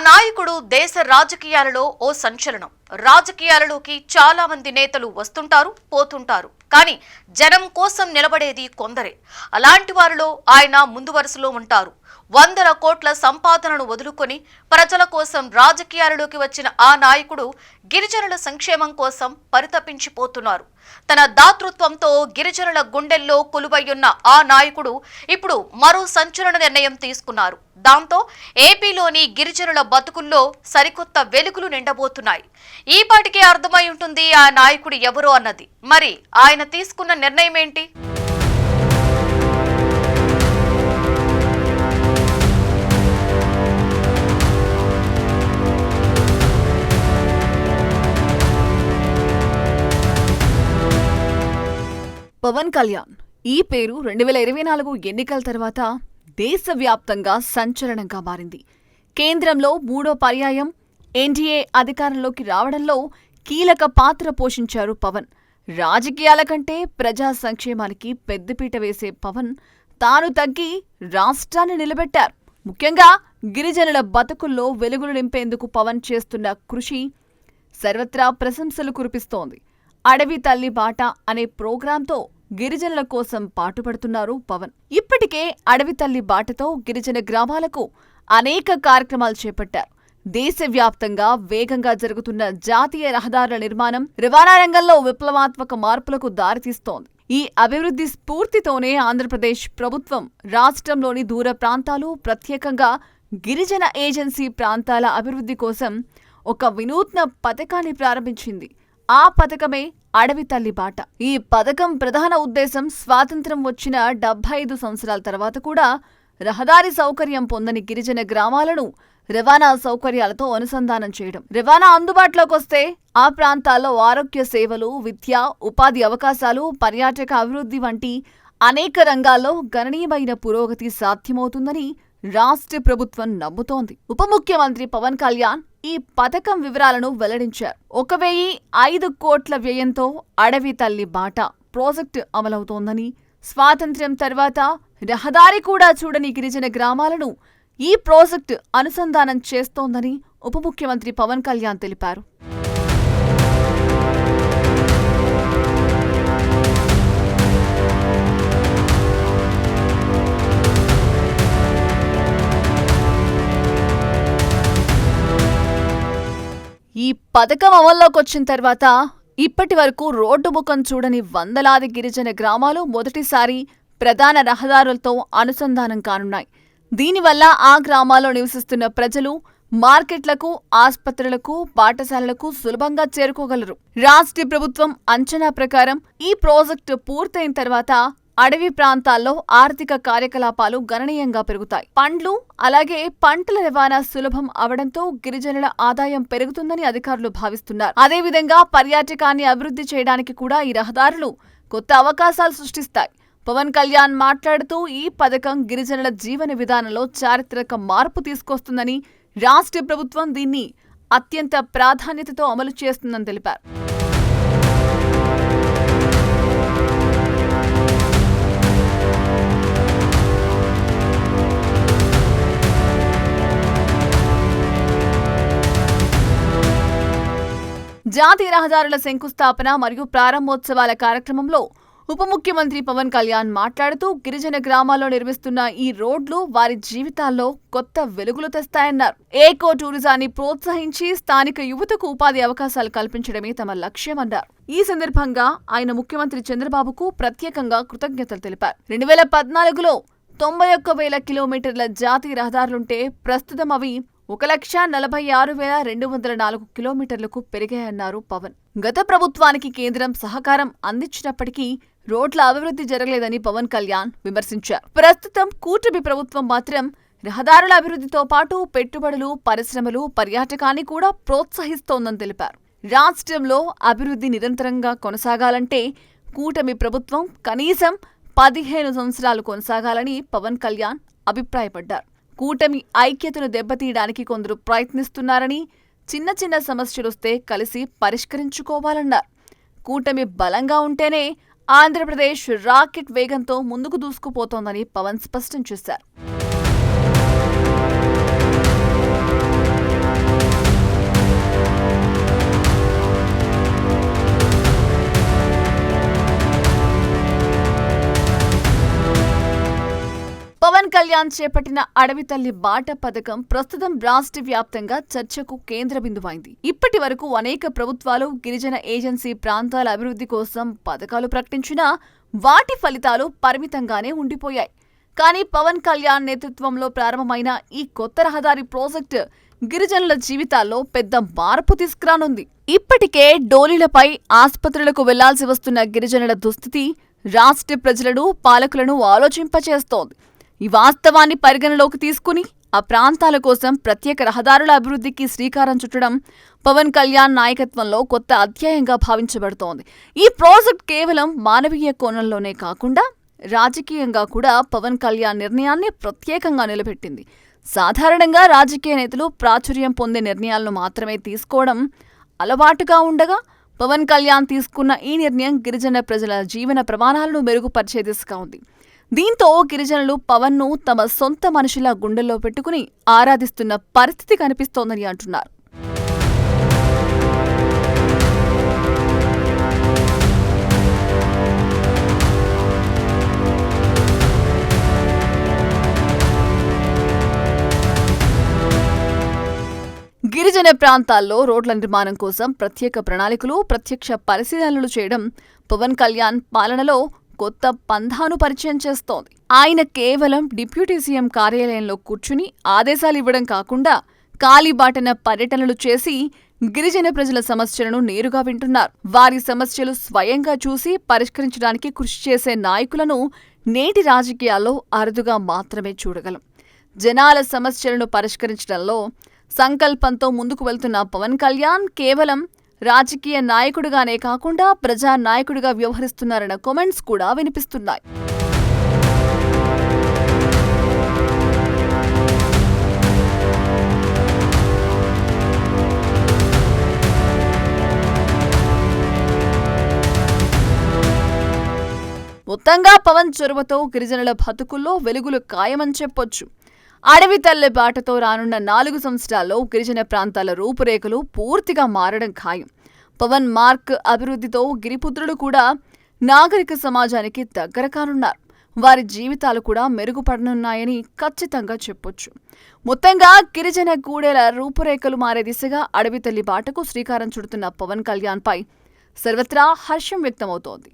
నాయకుడు దేశ రాజకీయాలలో ఓ సంచలనం. రాజకీయాలలోకి చాలా మంది నేతలు వస్తుంటారు, పోతుంటారు. కానీ జనం కోసం నిలబడేది కొందరే. అలాంటి వారిలో ఆయన ముందు వరుసలో ఉంటారు. వందల కోట్ల సంపాదనను వదులుకొని ప్రజల కోసం రాజకీయాలలోకి వచ్చిన ఆ నాయకుడు గిరిజనుల సంక్షేమం కోసం పరితపించిపోతున్నారు. తన దాతృత్వంతో గిరిజనుల గుండెల్లో కొలువయ్యున్న ఆ నాయకుడు ఇప్పుడు మరో సంచలన నిర్ణయం తీసుకున్నారు. దాంతో ఏపీలోని గిరిజనుల బతుకుల్లో సరికొత్త వెలుగులు నిండబోతున్నాయి. ఈ పాటికే అర్థమై ఉంటుంది ఆ నాయకుడు ఎవరో అన్నది. మరి ఆయన తీసుకున్న నిర్ణయం ఏంటి? పవన్ కళ్యాణ్ ఈ పేరు 2024 ఎన్నికల తర్వాత దేశవ్యాప్తంగా సంచలనంగా మారింది. కేంద్రంలో మూడో పర్యాయం ఎన్డీఏ అధికారంలోకి రావడంలో కీలక పాత్ర పోషించారు పవన్. రాజకీయాల కంటే ప్రజా సంక్షేమానికి పెద్దపీట వేసే పవన్ తాను తగ్గి రాష్ట్రాన్ని నిలబెట్టారు. ముఖ్యంగా గిరిజనుల బతుకుల్లో వెలుగులు నింపేందుకు పవన్ చేస్తున్న కృషి సర్వత్రా ప్రశంసలు కురిపిస్తోంది. అడవి తల్లి బాట అనే ప్రోగ్రాంతో గిరిజనుల కోసం పాటుపడుతున్నారు పవన్. ఇప్పటికే అడవి తల్లి బాటతో గిరిజన గ్రామాలకు అనేక కార్యక్రమాలు చేపట్టారు. దేశవ్యాప్తంగా వేగంగా జరుగుతున్న జాతీయ రహదారుల నిర్మాణం రవాణా రంగంలో విప్లవాత్మక మార్పులకు దారితీస్తోంది. ఈ అభివృద్ధి స్ఫూర్తితోనే ఆంధ్రప్రదేశ్ ప్రభుత్వం రాష్ట్రంలోని దూర ప్రాంతాలు, ప్రత్యేకంగా గిరిజన ఏజెన్సీ ప్రాంతాల అభివృద్ధి కోసం ఒక వినూత్న పథకాన్ని ప్రారంభించింది. ఆ పథకమే అడవి తల్లి బాట. ఈ పథకం ప్రధాన ఉద్దేశం స్వాతంత్ర్యం వచ్చిన 75 సంవత్సరాల తర్వాత కూడా రహదారి సౌకర్యం పొందని గిరిజన గ్రామాలను రవాణా సౌకర్యాలతో అనుసంధానం చేయడం. రవాణా అందుబాటులోకొస్తే ఆ ప్రాంతాల్లో ఆరోగ్య సేవలు, విద్య, ఉపాధి అవకాశాలు, పర్యాటక అభివృద్ధి వంటి అనేక రంగాల్లో గణనీయమైన పురోగతి సాధ్యమవుతుందని రాష్ట్ర ప్రభుత్వం నమ్ముతోంది. ఉప ముఖ్యమంత్రి పవన్ కళ్యాణ్ ఈ పథకం వివరాలను వెల్లడించారు. 1,005 కోట్ల వ్యయంతో అడవి తల్లి బాట ప్రాజెక్టు అమలవుతోందని, స్వాతంత్ర్యం తర్వాత రహదారి కూడా చూడని గిరిజన గ్రామాలను ఈ ప్రాజెక్టు అనుసంధానం చేస్తోందని ఉప ముఖ్యమంత్రి పవన్ కళ్యాణ్ తెలిపారు. ఈ పథకం అమల్లోకొచ్చిన తర్వాత ఇప్పటి వరకు రోడ్డు ముఖం చూడని వందలాది గిరిజన గ్రామాలు మొదటిసారి ప్రధాన రహదారులతో అనుసంధానం కానున్నాయి. దీనివల్ల ఆ గ్రామాల్లో నివసిస్తున్న ప్రజలు మార్కెట్లకు, ఆస్పత్రులకు, పాఠశాలలకు సులభంగా చేరుకోగలరు. రాష్ట్ర ప్రభుత్వం అంచనా ప్రకారం ఈ ప్రాజెక్టు పూర్తయిన తర్వాత అడవి ప్రాంతాల్లో ఆర్థిక కార్యకలాపాలు గణనీయంగా పెరుగుతాయి. పండ్లు, అలాగే పంటల రవాణా సులభం అవడంతో గిరిజనుల ఆదాయం పెరుగుతుందని అధికారులు భావిస్తున్నారు. అదేవిధంగా పర్యాటకాన్ని అభివృద్ధి చేయడానికి కూడా ఈ రహదారులు కొత్త అవకాశాలు సృష్టిస్తాయి. పవన్ కళ్యాణ్ మాట్లాడుతూ ఈ పథకం గిరిజనుల జీవన విధానంలో చారిత్రక మార్పు తీసుకొస్తుందని, రాష్ట్ర ప్రభుత్వం దీన్ని అత్యంత ప్రాధాన్యతతో అమలు చేస్తుందని తెలిపారు. జాతీయ రహదారుల శంకుస్థాపన మరియు ప్రారంభోత్సవాల కార్యక్రమంలో ఉప ముఖ్యమంత్రి పవన్ కళ్యాణ్ మాట్లాడుతూ గిరిజన గ్రామాల్లో నిర్మిస్తున్న ఈ రోడ్లు వారి జీవితాల్లో కొత్త వెలుగులు తెస్తాయన్నారు. ఏకో టూరిజాన్ని ప్రోత్సహించి స్థానిక యువతకు ఉపాధి అవకాశాలు కల్పించడమే తమ లక్ష్యమన్నారు. ఈ సందర్భంగా ఆయన ముఖ్యమంత్రి చంద్రబాబుకు ప్రత్యేకంగా కృతజ్ఞతలు తెలిపారు. 2014లో 91,000 కిలోమీటర్ల జాతీయ రహదారులుంటే ప్రస్తుతం అవి 1,46,204 కిలోమీటర్లకు పెరిగాయన్నారు పవన్. గత ప్రభుత్వానికి కేంద్రం సహకారం అందించినప్పటికీ రోడ్ల అభివృద్ధి జరగలేదని పవన్ కళ్యాణ్ విమర్శించారు. ప్రస్తుతం కూటమి ప్రభుత్వం మాత్రం రహదారుల అభివృద్ధితో పాటు పెట్టుబడులు, పరిశ్రమలు, పర్యాటకాన్ని కూడా ప్రోత్సహిస్తోందని తెలిపారు. రాష్ట్రంలో అభివృద్ధి నిరంతరంగా కొనసాగాలంటే కూటమి ప్రభుత్వం కనీసం 15 సంవత్సరాలు కొనసాగాలని పవన్ కళ్యాణ్ అభిప్రాయపడ్డారు. కూటమి ఐక్యతను దెబ్బతీయడానికి కొందరు ప్రయత్నిస్తున్నారని, చిన్న చిన్న సమస్యలొస్తే కలిసి పరిష్కరించుకోవాలన్నారు. కూటమి బలంగా ఉంటేనే ఆంధ్రప్రదేశ్ రాకెట్ వేగంతో ముందుకు దూసుకుపోతోందని పవన్ స్పష్టం చేశారు. కళ్యాణ్ చేపట్టిన అడవి తల్లి బాట పథకం ప్రస్తుతం రాష్ట్ర వ్యాప్తంగా చర్చకు కేంద్ర బిందువైంది. ఇప్పటి వరకు అనేక ప్రభుత్వాలు గిరిజన ఏజెన్సీ ప్రాంతాల అభివృద్ధి కోసం పథకాలు ప్రకటించినా వాటి ఫలితాలు పరిమితంగానే ఉండిపోయాయి. కానీ పవన్ కళ్యాణ్ నేతృత్వంలో ప్రారంభమైన ఈ కొత్త రహదారి ప్రాజెక్టు గిరిజనుల జీవితాల్లో పెద్ద మార్పు తీసుకురానుంది. ఇప్పటికే డోలీలపై ఆస్పత్రులకు వెళ్లాల్సి వస్తున్న గిరిజనుల దుస్థితి రాష్ట్ర ప్రజలను, పాలకులను ఆలోచింపచేస్తోంది. ఈ వాస్తవాన్ని పరిగణలోకి తీసుకుని ఆ ప్రాంతాల కోసం ప్రత్యేక రహదారుల అభివృద్ధికి శ్రీకారం చుట్టడం పవన్ కళ్యాణ్ నాయకత్వంలో కొత్త అధ్యాయంగా భావించబడుతోంది. ఈ ప్రాజెక్ట్ కేవలం మానవీయ కోణంలోనే కాకుండా రాజకీయంగా కూడా పవన్ కళ్యాణ్ నిర్ణయాన్ని ప్రత్యేకంగా నిలబెట్టింది. సాధారణంగా రాజకీయ నేతలు ప్రాచుర్యం పొందే నిర్ణయాలను మాత్రమే తీసుకోవడం అలవాటుగా ఉండగా పవన్ కళ్యాణ్ తీసుకున్న ఈ నిర్ణయం గిరిజన ప్రజల జీవన ప్రమాణాలను మెరుగుపరిచే దిశగా ఉంది. దీంతో గిరిజనులు పవన్ను తమ సొంత మనిషిలా గుండెల్లో పెట్టుకుని ఆరాధిస్తున్న పరిస్థితి కనిపిస్తోందని అంటున్నారు. గిరిజన ప్రాంతాల్లో రోడ్ల నిర్మాణం కోసం ప్రత్యేక ప్రణాళికలు, ప్రత్యక్ష పరిశీలనలు చేయడం పవన్ కళ్యాణ్ పాలనలో కొత్త పంథాను పరిచయం చేస్తోంది. ఆయన కేవలం డిప్యూటీ సీఎం కార్యాలయంలో కూర్చుని ఆదేశాలు ఇవ్వడం కాకుండా కాలిబాటన పర్యటనలు చేసి గిరిజన ప్రజల సమస్యలను నేరుగా వింటున్నారు. వారి సమస్యలు స్వయంగా చూసి పరిష్కరించడానికి కృషి చేసే నాయకులను నేటి రాజకీయాల్లో అరుదుగా మాత్రమే చూడగలం. జనాల సమస్యలను పరిష్కరించడంలో సంకల్పంతో ముందుకు వెళ్తున్న పవన్ కళ్యాణ్ కేవలం రాజకీయ నాయకుడిగానే కాకుండా ప్రజా నాయకుడిగా వ్యవహరిస్తున్నారన్న కామెంట్స్ కూడా వినిపిస్తున్నాయి. మొత్తంగా పవన్ చొరవతో గిరిజనుల బతుకుల్లో వెలుగులు ఖాయమని చెప్పొచ్చు. అడవి తల్లి బాటతో రానున్న 4 సంవత్సరాల్లో గిరిజన ప్రాంతాల రూపురేఖలు పూర్తిగా మారడం ఖాయం. పవన్ మార్క్ అభివృద్ధితో గిరిపుత్రులు కూడా నాగరిక సమాజానికి దగ్గర కానున్నారు. వారి జీవితాలు కూడా మెరుగుపడనున్నాయని ఖచ్చితంగా చెప్పొచ్చు. మొత్తంగా గిరిజన గూడెల రూపురేఖలు మారే దిశగా అడవి తల్లి బాటకు శ్రీకారం చుడుతున్న పవన్ కళ్యాణ్పై సర్వత్రా హర్షం వ్యక్తమవుతోంది.